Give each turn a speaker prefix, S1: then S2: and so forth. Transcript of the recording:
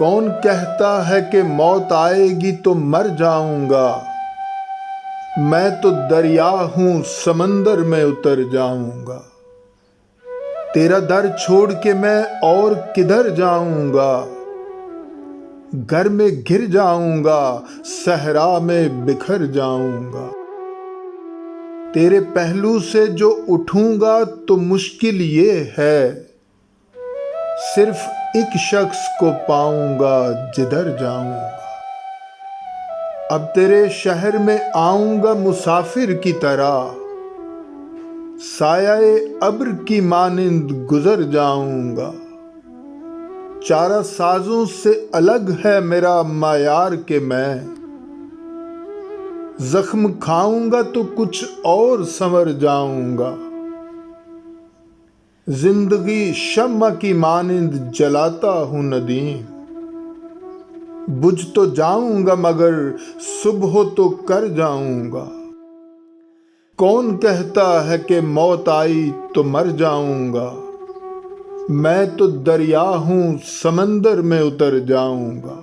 S1: कौन कहता है कि मौत आएगी तो मर जाऊंगा। मैं तो दरिया हूं, समंदर में उतर जाऊंगा। तेरा दर छोड़ के मैं और किधर जाऊंगा। घर में गिर जाऊंगा, सहरा में बिखर जाऊंगा। तेरे पहलू से जो उठूंगा तो मुश्किल ये है, सिर्फ एक शख्स को पाऊंगा जिधर जाऊंगा। अब तेरे शहर में आऊंगा मुसाफिर की तरह, साये अब्र की मानिंद गुजर जाऊंगा। चारा साजों से अलग है मेरा मायार के मैं, जख्म खाऊंगा तो कुछ और संवर जाऊंगा। जिंदगी शम्मा की मानिंद जलाता हूं नदीम, बुझ तो जाऊंगा मगर सुबह तो कर जाऊंगा। कौन कहता है कि मौत आई तो मर जाऊंगा। मैं तो दरिया हूं, समंदर में उतर जाऊंगा।